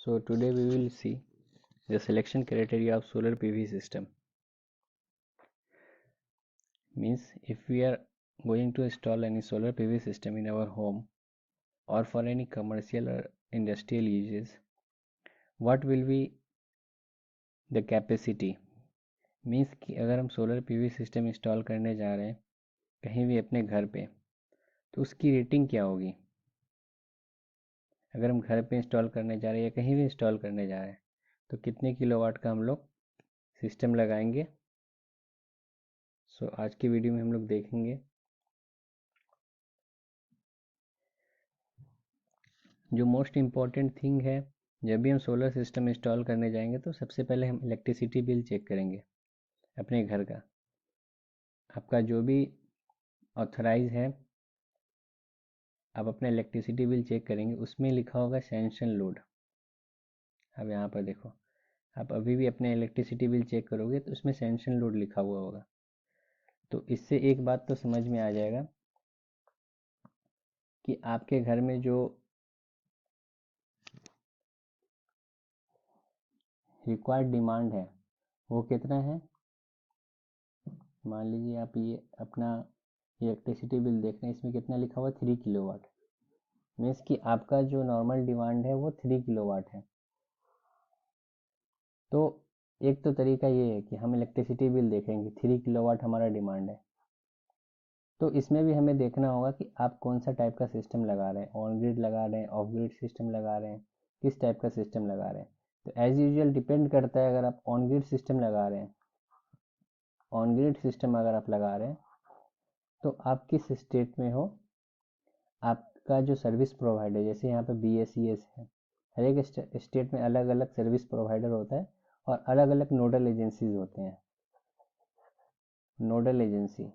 So today we will see the selection criteria of solar PV system. Means if we are going to install any solar PV system in our home or for any commercial or industrial uses, what will be the capacity? Means कि अगर हम solar PV system install करने जा रहे हैं कहीं भी अपने घर पे तो उसकी रेटिंग क्या होगी। अगर हम घर पे इंस्टॉल करने जा रहे हैं या कहीं भी इंस्टॉल करने जा रहे हैं तो कितने किलोवाट का हम लोग सिस्टम लगाएंगे। आज की वीडियो में हम लोग देखेंगे जो मोस्ट इम्पॉर्टेंट थिंग है। जब भी हम सोलर सिस्टम इंस्टॉल करने जाएंगे तो सबसे पहले हम इलेक्ट्रिसिटी बिल चेक करेंगे अपने घर का। आपका जो भी ऑथराइज है आप अपना इलेक्ट्रिसिटी बिल चेक करेंगे, उसमें लिखा होगा सैंक्शन लोड। अब यहाँ पर देखो, आप अभी भी अपने इलेक्ट्रिसिटी बिल चेक करोगे तो उसमें सैंक्शन लोड लिखा हुआ होगा। तो इससे एक बात तो समझ में आ जाएगा कि आपके घर में जो रिक्वायर्ड डिमांड है वो कितना है। मान लीजिए आप ये अपना इलेक्ट्रिसिटी बिल देख रहे हैं, इसमें कितना लिखा हुआ है 3 किलोवाट। मीन्स कि आपका जो नॉर्मल डिमांड है वो 3 किलोवाट है। तो एक तो तरीका ये है कि हम इलेक्ट्रिसिटी बिल देखेंगे 3 किलोवाट हमारा डिमांड है, तो इसमें भी हमें देखना होगा कि आप कौन सा टाइप का सिस्टम लगा रहे हैं, ऑन ग्रिड लगा रहे हैं, ऑफ ग्रिड सिस्टम लगा रहे हैं, किस टाइप का सिस्टम लगा रहे हैं। तो एज यूजुअल डिपेंड करता है। अगर आप ऑन ग्रिड सिस्टम लगा रहे हैं, ऑन ग्रिड सिस्टम अगर आप लगा रहे हैं तो आप किस स्टेट में हो, आपका जो सर्विस प्रोवाइडर, जैसे यहाँ पे BSES है, हर एक स्टेट में अलग अलग सर्विस प्रोवाइडर होता है और अलग अलग नोडल एजेंसीज होते हैं। नोडल एजेंसी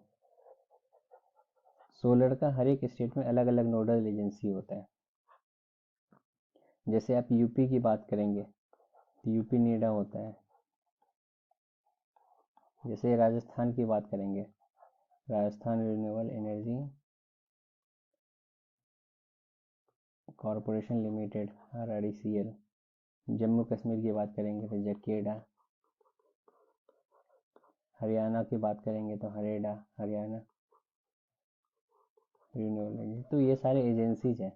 सोलर का हर एक स्टेट में अलग अलग नोडल एजेंसी होता है। जैसे आप यूपी की बात करेंगे तो यूपी नीडा होता है। जैसे राजस्थान की बात करेंगे, Rajasthan renewable energy corporation limited RRECL। Jammu Kashmir की बात करेंगे तो जकेडा। हरियाणा की बात करेंगे तो हरेडा, हरियाणा रिन्यूएबल एनर्जी। तो ये सारे एजेंसीज हैं।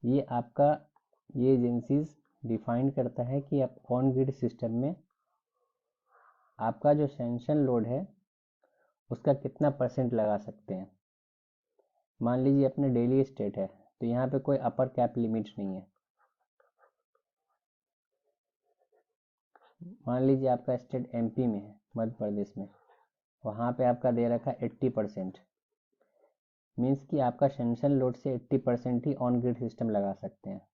ये एजेंसीज डिफाइन करता है कि आप ऑन ग्रिड सिस्टम में आपका जो सैंक्शन लोड है उसका कितना % लगा सकते हैं। मान लीजिए अपने डेली स्टेट है तो यहाँ पे कोई अपर कैप लिमिट नहीं है। मान लीजिए आपका स्टेट MP में है, मध्य प्रदेश में, वहाँ पे आपका दे रखा है 80%। मीन्स कि आपका सैंक्शन लोड से 80% ही ऑन ग्रिड सिस्टम लगा सकते हैं।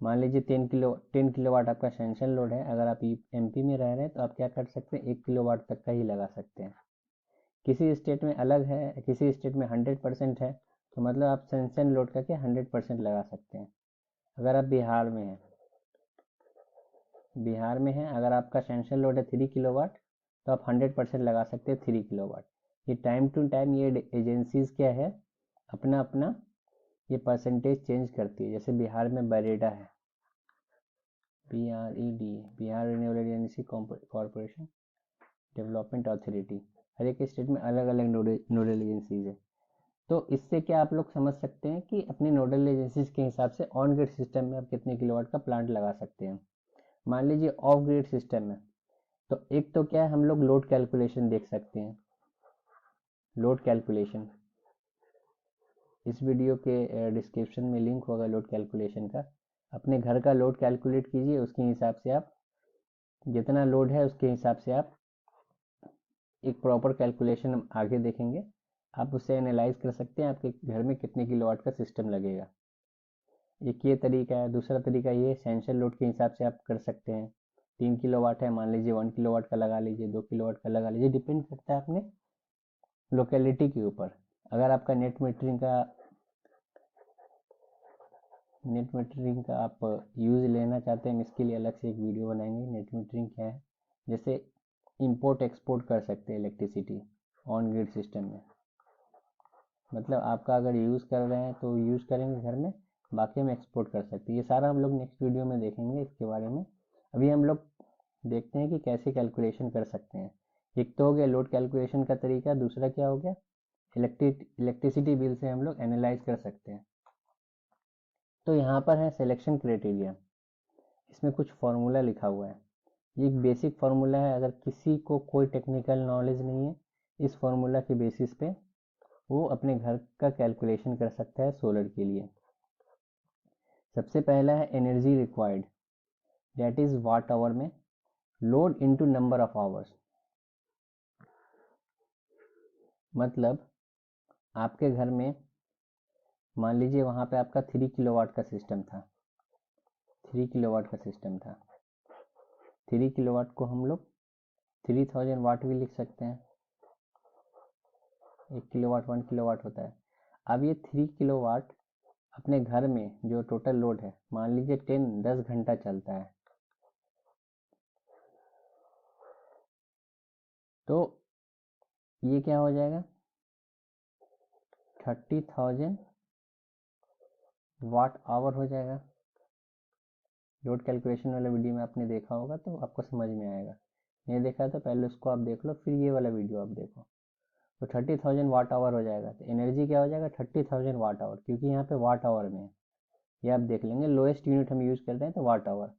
मान लीजिए 10 किलोवाट आपका सैंक्शन लोड है। अगर आप MP में रह रहे हैं तो आप क्या कर सकते हैं, 1 किलोवाट तक का ही लगा सकते हैं। किसी स्टेट में अलग है, किसी स्टेट में 100% है, तो मतलब आप सैंक्शन लोड का क्या 100% लगा सकते हैं। अगर आप बिहार में हैं, अगर आपका सैंक्शन लोड है 3 किलोवाट तो आप 100% लगा सकते हैं 3 किलोवाट। ये टाइम टू टाइम ये एजेंसीज क्या है, अपना अपना ये परसेंटेज चेंज करती है। जैसे बिहार में बरेडा है, BRED, Bihar renewable energy corporation development authority. हर एक स्टेट में अलग अलग नोडल एजेंसीज है। तो इससे क्या आप लोग समझ सकते हैं कि अपने नोडल एजेंसीज के हिसाब से ऑन ग्रिड सिस्टम में आप कितने किलोवाट का प्लांट लगा सकते हैं। मान लीजिए ऑफ ग्रिड सिस्टम में तो एक तो क्या है, हम लोग लोड कैलकुलेशन देख सकते हैं। लोड कैलकुलेशन इस वीडियो के डिस्क्रिप्शन में लिंक होगा लोड कैलकुलेशन का। अपने घर का लोड कैलकुलेट कीजिए, उसके हिसाब से आप जितना लोड है उसके हिसाब से आप एक प्रॉपर कैलकुलेशन हम आगे देखेंगे। आप उससे एनालाइज कर सकते हैं आपके घर में कितने किलोवाट का सिस्टम लगेगा। एक ये तरीका है। दूसरा तरीका ये सैंक्शन लोड के हिसाब से आप कर सकते हैं। 3 किलोवाट है, मान लीजिए 1 किलोवाट का लगा लीजिए, 2 किलोवाट का लगा लीजिए, डिपेंड करता है अपने लोकेलिटी के ऊपर। अगर आपका नेट मीटरिंग का आप यूज़ लेना चाहते हैं, हम इसके लिए अलग से एक वीडियो बनाएंगे। नेट मीटरिंग क्या है, जैसे इंपोर्ट एक्सपोर्ट कर सकते हैं इलेक्ट्रिसिटी ऑन ग्रिड सिस्टम में। मतलब आपका अगर यूज़ कर रहे हैं तो यूज़ करेंगे घर में, बाकी हम एक्सपोर्ट कर सकते हैं। ये सारा हम लोग नेक्स्ट वीडियो में देखेंगे इसके बारे में। अभी हम लोग देखते हैं कि कैसे कैलकुलेशन कर सकते हैं। एक तो हो गया लोड कैलकुलेशन का तरीका, दूसरा क्या हो गया, इलेक्ट्रिसिटी बिल से हम लोग एनालाइज कर सकते हैं। तो यहाँ पर है सिलेक्शन क्राइटेरिया, इसमें कुछ फार्मूला लिखा हुआ है। ये एक बेसिक फार्मूला है, अगर किसी को कोई टेक्निकल नॉलेज नहीं है, इस फार्मूला के बेसिस पे वो अपने घर का कैलकुलेशन कर सकता है सोलर के लिए। सबसे पहला है energy required, that is watt hour में, load into number of hours. मतलब आपके घर में मान लीजिए वहाँ पे आपका 3 किलोवाट का सिस्टम था, 3 किलोवाट का सिस्टम था। 3 किलोवाट को हम लोग 3000 वाट भी लिख सकते हैं। 1 किलोवाट 1 किलोवाट होता है। अब ये 3 किलोवाट अपने घर में जो टोटल लोड है, मान लीजिए 10 घंटा चलता है, तो ये क्या हो जाएगा, 30,000 वाट आवर हो जाएगा। लोड कैलकुलेशन वाला वीडियो में आपने देखा होगा तो आपको समझ में आएगा। नहीं देखा तो पहले उसको आप देख लो, फिर ये वाला वीडियो आप देखो। तो 30,000 वाट आवर हो जाएगा। तो एनर्जी क्या हो जाएगा, 30,000 वाट आवर, क्योंकि यहाँ पे वाट आवर में है। ये आप देख लेंगे, लोएस्ट यूनिट हम यूज़ करते हैं तो वाट आवर।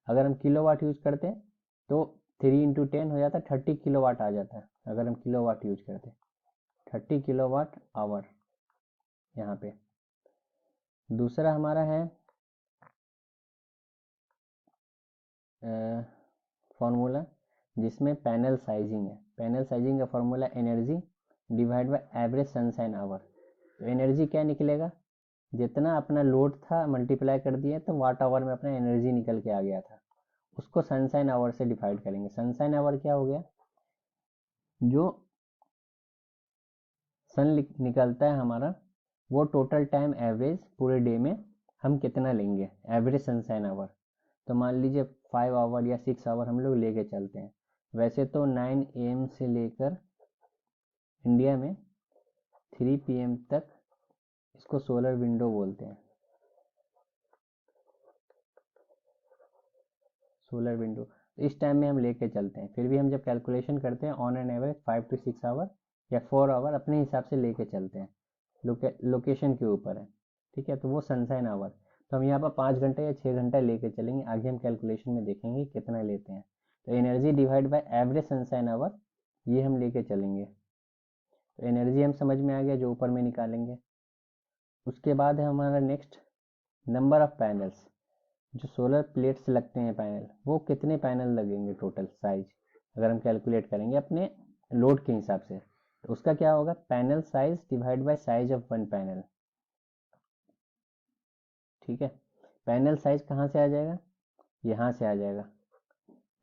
अगर हम किलो वाट यूज़ करते हैं तो 3 × 10 हो जाता है, 30 किलो वाट आ जाता है। अगर हम किलो वाट यूज करते हैं 30 किलो वाट आवर यहाँ पे। दूसरा हमारा है फॉर्मूला जिसमें पैनल साइजिंग है। पैनल साइजिंग का formula energy divide by average sunshine hour. तो एनर्जी क्या निकलेगा, जितना अपना लोड था मल्टीप्लाई कर दिए तो वाट आवर में अपना एनर्जी निकल के आ गया था, उसको सनशाइन आवर से डिवाइड करेंगे। सनशाइन आवर क्या हो गया, जो सन निकलता है हमारा, वो टोटल टाइम एवरेज पूरे डे में हम कितना लेंगे, एवरेज सनशाइन आवर। तो मान लीजिए 5 आवर या 6 आवर हम लोग लेके चलते हैं। वैसे तो 9 AM से लेकर इंडिया में 3 PM तक इसको सोलर विंडो बोलते हैं, सोलर विंडो। इस टाइम में हम लेके चलते हैं, फिर भी हम जब कैलकुलेशन करते हैं on an average 5 to 6 hour या 4 आवर अपने हिसाब से लेके चलते हैं, लोकेशन के ऊपर है। ठीक है, तो वो सनशाइन आवर। तो हम यहाँ पर 5 घंटे या 6 घंटा लेके चलेंगे, आगे हम कैलकुलेशन में देखेंगे कितना लेते हैं। तो energy divide by average sunshine hour ये हम लेके चलेंगे। तो एनर्जी हम समझ में आ गया जो ऊपर में निकालेंगे। उसके बाद है हमारा नेक्स्ट नंबर ऑफ पैनल्स। जो सोलर प्लेट्स लगते हैं पैनल, वो कितने पैनल लगेंगे टोटल साइज, अगर हम कैलकुलेट करेंगे अपने लोड के हिसाब से, तो उसका क्या होगा, panel size divide by size of one panel. ठीक है, पैनल साइज कहाँ से आ जाएगा, यहाँ से आ जाएगा।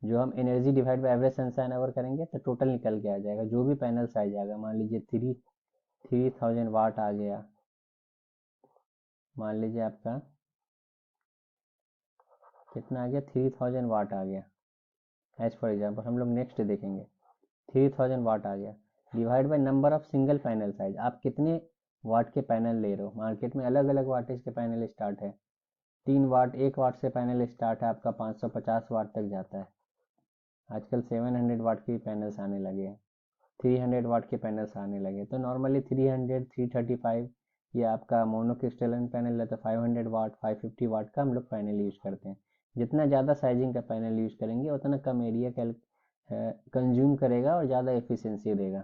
जो हम energy divide by average sunshine hour करेंगे तो टोटल निकल के आ जाएगा। जो भी पैनल साइज आएगा, मान लीजिए 3000 वाट आ गया, मान लीजिए आपका कितना आ गया, 3000 वाट आ गया। एज फॉर एग्जाम्पल हम लोग नेक्स्ट देखेंगे, 3000 वाट आ गया, divide by number of single panel size. आप कितने वाट के पैनल ले रहे हो, मार्केट में अलग अलग वाटेज के पैनल स्टार्ट है। 3 वाट, 1 वाट से पैनल स्टार्ट है आपका, 550 वाट तक जाता है। आजकल 700 वाट के पैनल्स आने लगे हैं, 300 वाट के पैनल्स आने लगे। तो नॉर्मली 300, 335 ये आपका मोनोक्रिस्टलन पैनल है तो 500 वाट 550 वाट का हम लोग पैनल यूज करते हैं। जितना ज़्यादा साइजिंग का पैनल यूज करेंगे उतना कम एरिया कंज्यूम करेगा और ज़्यादा एफिशिएंसी देगा।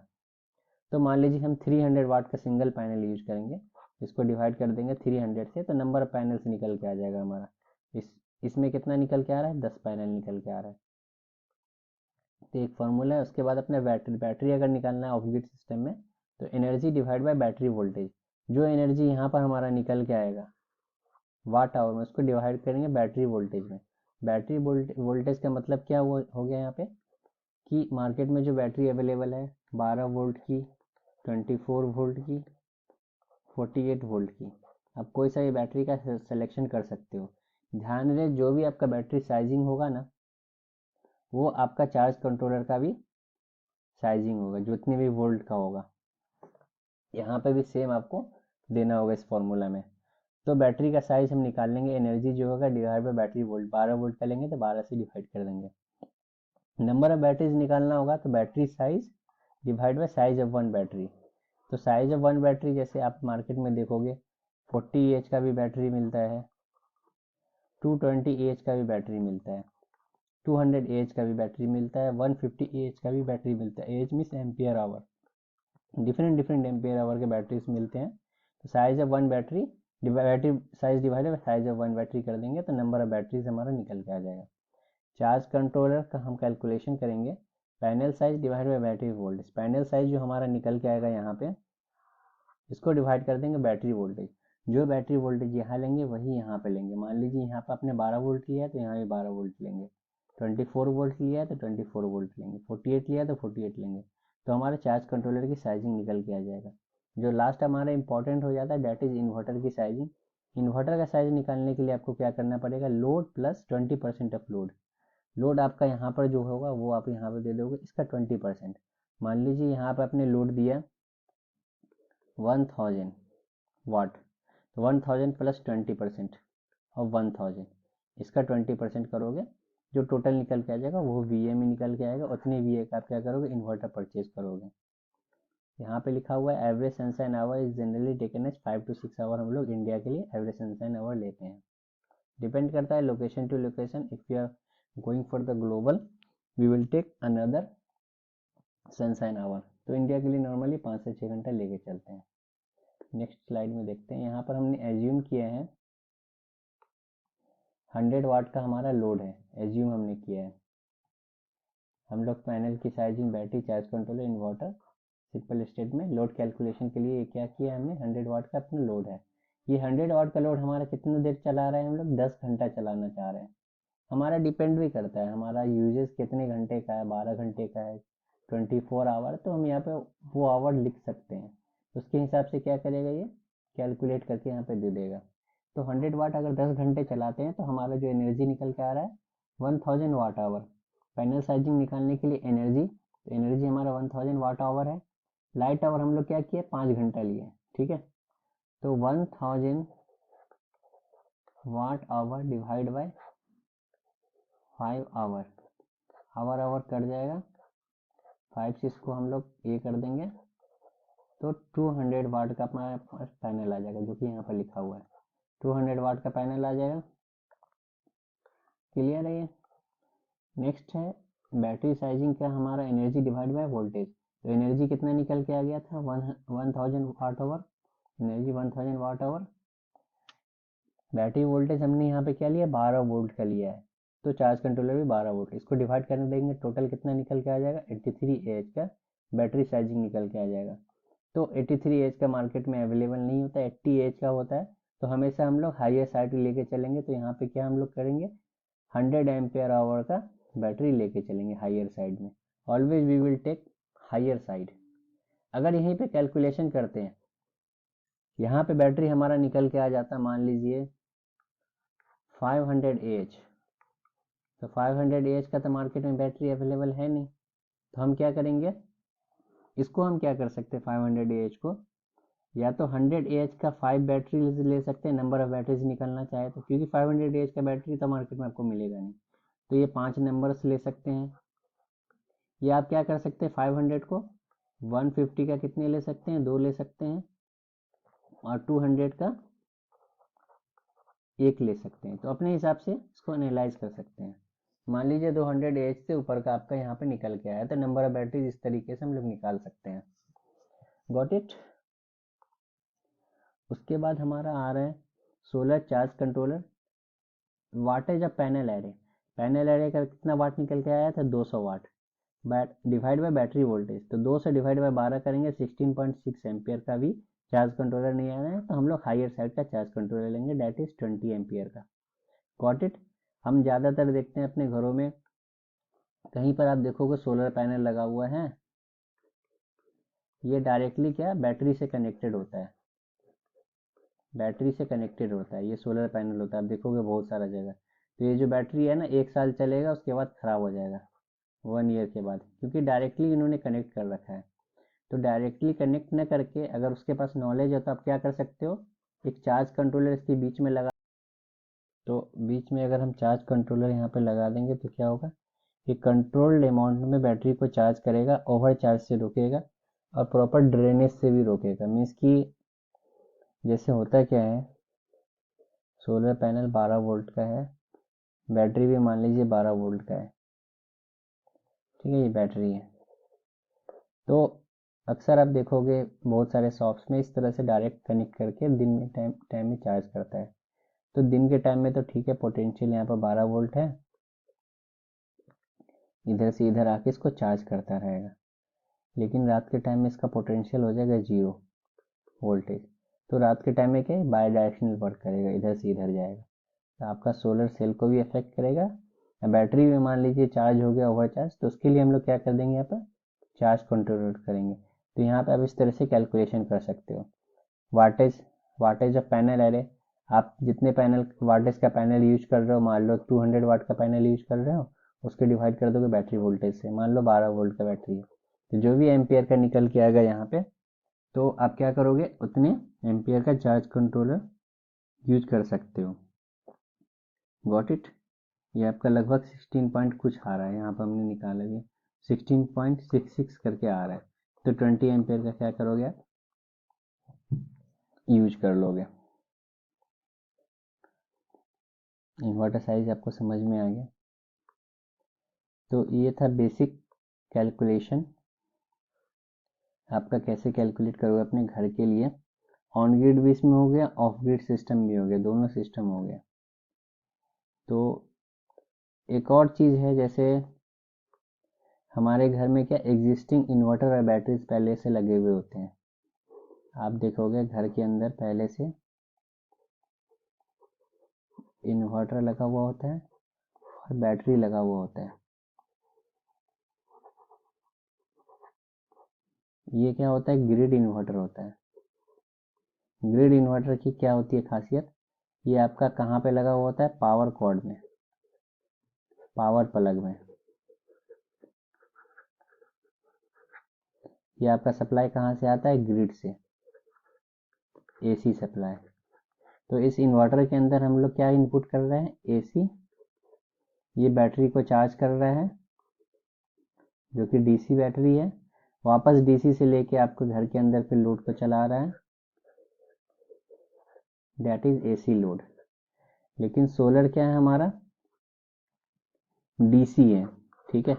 तो मान लीजिए हम 300 वाट का सिंगल पैनल यूज करेंगे, इसको डिवाइड कर देंगे 300 से, तो नंबर ऑफ पैनल्स निकल के आ जाएगा हमारा। इसमें कितना निकल के आ रहा है, 10 पैनल निकल के आ रहा है। तो एक फार्मूला है। उसके बाद अपने बैटरी अगर निकालना है ऑफ ग्रिड सिस्टम में, तो energy divide bye battery voltage. जो एनर्जी यहाँ पर हमारा निकल के आएगा वाट आवर में, उसको डिवाइड करेंगे बैटरी वोल्टेज में। बैटरी वोल्टेज का मतलब क्या हो गया यहाँ पे, कि मार्केट में जो बैटरी अवेलेबल है 12 वोल्ट की, 24 वोल्ट की, 48 वोल्ट की, आप कोई सा भी बैटरी का सिलेक्शन कर सकते हो। ध्यान रहे जो भी आपका बैटरी साइजिंग होगा ना, वो आपका चार्ज कंट्रोलर का भी साइजिंग होगा, जितने भी वोल्ट का होगा। यहाँ पे भी सेम आपको देना होगा इस फॉर्मूला में। तो बैटरी का साइज हम निकाल लेंगे, एनर्जी जो होगा divide by battery volt, 12 volt का लेंगे तो 12 से डिवाइड कर देंगे। नंबर ऑफ बैटरीज निकालना होगा तो battery size divide by size of one battery. तो साइज ऑफ वन बैटरी जैसे आप मार्केट में देखोगे 40 एच का भी बैटरी मिलता है, 220 एच का भी बैटरी मिलता है, 200 एच का भी बैटरी मिलता है, 150 एच का भी बैटरी मिलता है। H means ampere hour, different different ampere hour के बैटरीज मिलते हैं। तो size of one battery size divided by size of one battery कर देंगे तो नंबर ऑफ बैटरीज हमारा निकल के आ जाएगा। चार्ज कंट्रोलर का हम कैलकुलेशन करेंगे, panel size divide by battery voltage. Panel size जो हमारा निकल के आएगा यहाँ पे, इसको डिवाइड कर देंगे बैटरी वोल्टेज। जो बैटरी वोल्टेज यहाँ लेंगे वही यहाँ पे लेंगे। मान लीजिए यहाँ पे आपने 12 वोल्ट लिया है तो यहाँ भी 12 वोल्ट लेंगे, 24 वोल्ट लिया है तो 24 वोल्ट लेंगे, 48 लिया है तो 48 लेंगे। तो हमारे चार्ज कंट्रोलर की साइजिंग निकल के आ जाएगा। जो लास्ट हमारा इंपॉर्टेंट हो जाता है डेट इज इन्वर्टर की साइजिंग। इन्वर्टर का साइज निकालने के लिए आपको क्या करना पड़ेगा, load plus 20% of load. Load आपका यहाँ पर जो होगा वो आप यहाँ पर दे दोगे इसका 20%। मान लीजिए यहाँ पर आपने लोड दिया 1000 वाट, तो 1000 प्लस 20% और 1000 इसका 20% करोगे, जो टोटल निकल के आ जाएगा वो वी ए में निकल के आएगा। उतने वी ए का आप क्या करोगे, इन्वर्टर परचेज करोगे। यहाँ पे लिखा हुआ है average sunshine hour is generally taken as 5 to 6 hour. हम लोग इंडिया के लिए एवरेज सनशाइन आवर लेते हैं। डिपेंड करता है location to location. If you are going for the global we will take another sunshine hour. तो इंडिया के लिए नॉर्मली 5 से 6 घंटा लेके चलते हैं। नेक्स्ट स्लाइड में देखते हैं। यहाँ पर हमने एज्यूम किया है 100 वाट का हमारा लोड है, एज्यूम हमने किया है। हम लोग पैनल की sizing, battery, charge controller, inverter, simple state में लोड कैलकुलेशन के लिए क्या किया हमने, 100 वाट का अपना लोड है। ये 100 वाट का लोड हमारा कितनी देर चला रहे हैं, हम लोग 10 घंटा चलाना चाह रहे हैं। हमारा डिपेंड भी करता है हमारा यूजेस कितने घंटे का है, 12 घंटे का है, 24 आवर। तो हम यहाँ पे वो आवर लिख सकते हैं, उसके हिसाब से क्या करेगा ये कैलकुलेट करके यहाँ पे दे देगा। तो 100 वाट अगर 10 घंटे चलाते हैं तो हमारा जो एनर्जी निकल के आ रहा है 1000 वाट आवर। पैनल साइजिंग निकालने के लिए एनर्जी, तो एनर्जी हमारा 1000 वाट आवर है। लाइट आवर हम लोग क्या किए, 5 घंटा लिए, ठीक है। तो 1000 watt hour divide by 5 hour, hour hour cut जाएगा, 5 से इसको हम लोग ये कर देंगे तो 200 वाट का हमारे पास पैनल आ जाएगा, जो कि यहाँ पर लिखा हुआ है 200 वाट का पैनल आ जाएगा। क्लियर है ये। नेक्स्ट है बैटरी साइजिंग का हमारा एनर्जी डिवाइड बाय वोल्टेज। तो एनर्जी कितना निकल के आ गया था 1000 watt hour, energy 1000 watt hour. Battery voltage हमने यहाँ पे क्या लिया, 12 वोल्ट का लिया है, तो चार्ज कंट्रोलर भी 12 वोल्ट। इसको डिवाइड करने देंगे, टोटल कितना निकल के आ जाएगा, 83 एच का बैटरी साइजिंग निकल के आ जाएगा। तो 83 एच का मार्केट में अवेलेबल नहीं होता, 80 एच का होता है। तो हमेशा हम लोग हाईएस्ट साइड लेके चलेंगे। तो यहाँ पे क्या हम लोग करेंगे, 100 एम्पियर आवर का बैटरी लेके चलेंगे हायर साइड में। Always we will take higher side. अगर यहीं पे कैलकुलेशन करते हैं, यहाँ पे बैटरी हमारा निकल के आ जाता, मान लीजिए 500 एच। तो 500 एच का तो मार्केट में बैटरी अवेलेबल है नहीं। तो हम क्या करेंगे, इसको हम क्या कर सकते हैं, 500 एच को या तो 100 एच का 5 बैटरी ले सकते हैं, नंबर ऑफ बैटरीज निकलना चाहे तो, क्योंकि 500 एच का बैटरी तो मार्केट में आपको मिलेगा नहीं। तो ये 5 नंबर्स ले सकते हैं। या आप क्या कर सकते हैं, 500 को 150 का कितने ले सकते हैं, 2 ले सकते हैं, और 200 का 1 ले सकते हैं। तो अपने हिसाब से इसको एनालाइज कर सकते हैं। मान लीजिए 200 एच से ऊपर का आपका यहाँ पे निकल के आया, तो नंबर ऑफ बैटरीज इस तरीके से हम लोग निकाल सकते हैं। Got it. उसके बाद हमारा आ रहा है solar charge controller. Wattage of panel array, panel array का कितना वाट निकल के आया था, 200 वाट। डिवाइड बाय बैटरी वोल्टेज, तो 2 से डिवाइड बाय 12 करेंगे, 16.6 एम्पियर का भी चार्ज कंट्रोलर नहीं आ रहा है। तो हम लोग हायर साइड का चार्ज कंट्रोलर लेंगे, डेट इज 20 एम्पियर का। Got it. हम ज़्यादातर देखते हैं अपने घरों में, कहीं पर आप देखोगे सोलर पैनल लगा हुआ है, ये डायरेक्टली क्या बैटरी से कनेक्टेड होता है, बैटरी से कनेक्टेड होता है, ये सोलर पैनल होता है, आप देखोगे बहुत सारा जगह। तो ये जो बैटरी है ना, 1 साल चलेगा, उसके बाद ख़राब हो जाएगा 1 ईयर के बाद, क्योंकि डायरेक्टली इन्होंने कनेक्ट कर रखा है। तो डायरेक्टली कनेक्ट न करके अगर उसके पास नॉलेज है तो आप क्या कर सकते हो, एक चार्ज कंट्रोलर इसके बीच में लगा, तो बीच में अगर हम चार्ज कंट्रोलर यहाँ पे लगा देंगे तो क्या होगा, ये कंट्रोल्ड अमाउंट में बैटरी को चार्ज करेगा, ओवर चार्ज से रोकेगा और प्रॉपर ड्रेनेज से भी रोकेगा। मीन्स कि जैसे होता क्या है, सोलर पैनल 12 वोल्ट का है, बैटरी भी मान लीजिए 12 वोल्ट का है, ठीक है, ये बैटरी है। तो अक्सर आप देखोगे बहुत सारे शॉप्स में इस तरह से डायरेक्ट कनेक्ट करके दिन में टाइम में चार्ज करता है। तो दिन के टाइम में तो ठीक है, पोटेंशियल यहाँ पर 12 वोल्ट है, इधर से इधर आके इसको चार्ज करता रहेगा। लेकिन रात के टाइम में इसका पोटेंशियल हो जाएगा 0 वोल्टेज। तो रात के टाइम में क्या है, बाई डायरेक्शनल वर्क करेगा, इधर से इधर जाएगा, तो आपका सोलर सेल को भी अफेक्ट करेगा। बैटरी में मान लीजिए चार्ज हो गया ओवर चार्ज, तो उसके लिए हम लोग क्या कर देंगे, यहाँ पर चार्ज कंट्रोल करेंगे। तो यहाँ पे आप इस तरह से कैलकुलेशन कर सकते हो। वाटेज ऑफ पैनल एरे, आप जितने पैनल वाटेज का पैनल यूज कर रहे हो, मान लो 200 वाट का पैनल यूज कर रहे हो, उसके डिवाइड कर दोगे बैटरी वोल्टेज से, मान लो 12 वोल्ट का बैटरी है, तो जो भी एम्पियर का निकल के आएगा यहाँ पे, तो आप क्या करोगे, उतने एम्पियर का चार्ज कंट्रोलर यूज कर सकते हो। Got it. ये आपका लगभग 16 पॉइंट कुछ आ रहा है, यहाँ पर हमने निकाला भी 16.66 करके आ रहा है। तो 20 एम्पियर का क्या करोगे आप, यूज कर लोगे। इन्वर्टर साइज आपको समझ में आ गया। तो ये था बेसिक कैलकुलेशन, आपका कैसे कैलकुलेट करोगे अपने घर के लिए। ऑन ग्रिड भी इसमें हो गया, ऑफ ग्रिड सिस्टम भी हो गया, दोनों सिस्टम हो गया। तो एक और चीज़ है, जैसे हमारे घर में क्या एग्जिस्टिंग इन्वर्टर और बैटरीज पहले से लगे हुए होते हैं। आप देखोगे घर के अंदर पहले से इन्वर्टर लगा हुआ होता है और बैटरी लगा हुआ होता है। ये क्या होता है, ग्रिड इन्वर्टर होता है। ग्रिड इन्वर्टर की क्या होती है खासियत, ये आपका कहाँ पे लगा हुआ होता है, पावर कॉर्ड में, पावर प्लग में। ये आपका सप्लाई कहाँ से आता है, ग्रिड से, एसी सप्लाई। तो इस इन्वर्टर के अंदर हम लोग क्या इनपुट कर रहे हैं, एसी। ये बैटरी को चार्ज कर रहा है, जो कि डीसी बैटरी है, वापस डीसी से लेके आपको घर के अंदर फिर लोड को चला रहा है, दैट इज एसी लोड। लेकिन सोलर क्या है हमारा, डीसी है, ठीक है।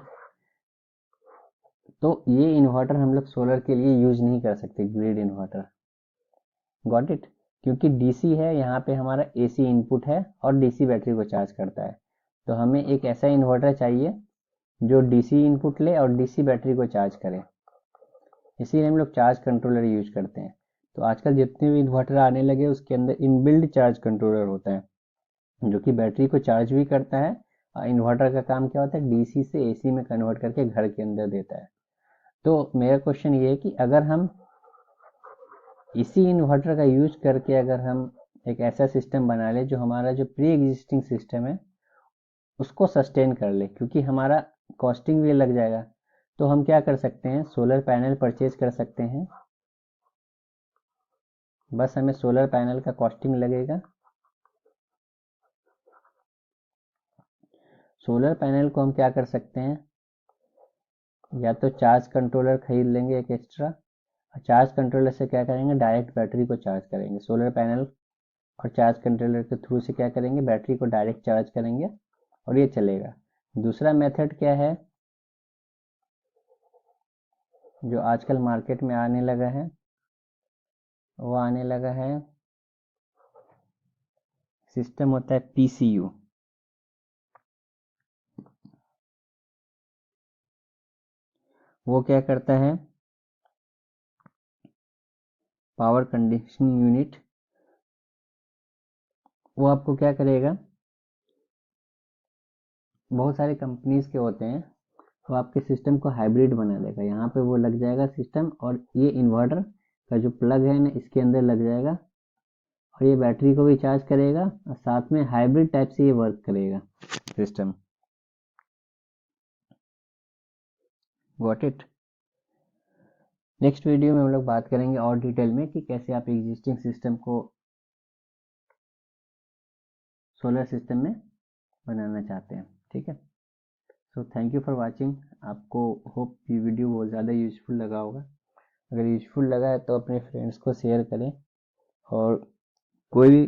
तो ये इन्वर्टर हम लोग सोलर के लिए यूज नहीं कर सकते, ग्रिड इन्वर्टर। Got it. क्योंकि डीसी है, यहाँ पे हमारा एसी इनपुट है और डीसी बैटरी को चार्ज करता है। तो हमें एक ऐसा इन्वर्टर चाहिए जो डीसी इनपुट ले और डीसी बैटरी को चार्ज करे, इसीलिए हम लोग चार्ज कंट्रोलर यूज करते हैं। तो आजकल जितने भी इन्वर्टर आने लगे उसके अंदर इनबिल्ड चार्ज कंट्रोलर होता है, जो कि बैटरी को चार्ज भी करता है और इन्वर्टर का काम क्या होता है, डीसी से एसी में कन्वर्ट करके घर के अंदर देता है। तो मेरा क्वेश्चन ये है कि अगर हम इसी इन्वर्टर का यूज करके अगर हम एक ऐसा सिस्टम बना ले जो हमारा जो प्री एग्जिस्टिंग सिस्टम है उसको सस्टेन कर ले, क्योंकि हमारा कॉस्टिंग भी लग जाएगा, तो हम क्या कर सकते हैं, सोलर पैनल परचेज कर सकते हैं। बस हमें सोलर पैनल का कॉस्टिंग लगेगा। सोलर पैनल को हम क्या कर सकते हैं, या तो चार्ज कंट्रोलर खरीद लेंगे एक एक्स्ट्रा, चार्ज कंट्रोलर से क्या करेंगे, डायरेक्ट बैटरी को चार्ज करेंगे। सोलर पैनल और चार्ज कंट्रोलर के थ्रू से क्या करेंगे, बैटरी को डायरेक्ट चार्ज करेंगे और ये चलेगा। दूसरा मेथड क्या है, जो आजकल मार्केट में आने लगा है, वो आने लगा है, सिस्टम होता है पीसीयू। वो क्या करता है, पावर कंडीशनिंग यूनिट। वो आपको क्या करेगा, बहुत सारे कंपनीज के होते हैं, तो आपके सिस्टम को हाइब्रिड बना देगा। यहाँ पे वो लग जाएगा सिस्टम, और ये इन्वर्टर का जो प्लग है ना इसके अंदर लग जाएगा, और ये बैटरी को भी चार्ज करेगा और साथ में हाइब्रिड टाइप से ये वर्क करेगा system. Got it. Next video में हम लोग बात करेंगे और डिटेल में कि कैसे आप एग्जिस्टिंग सिस्टम को सोलर सिस्टम में बनाना चाहते हैं। ठीक है, so thank you for watching. आपको होप ये वीडियो बहुत ज़्यादा यूजफुल लगा होगा। अगर यूजफुल लगा है तो अपने फ्रेंड्स को शेयर करें, और कोई भी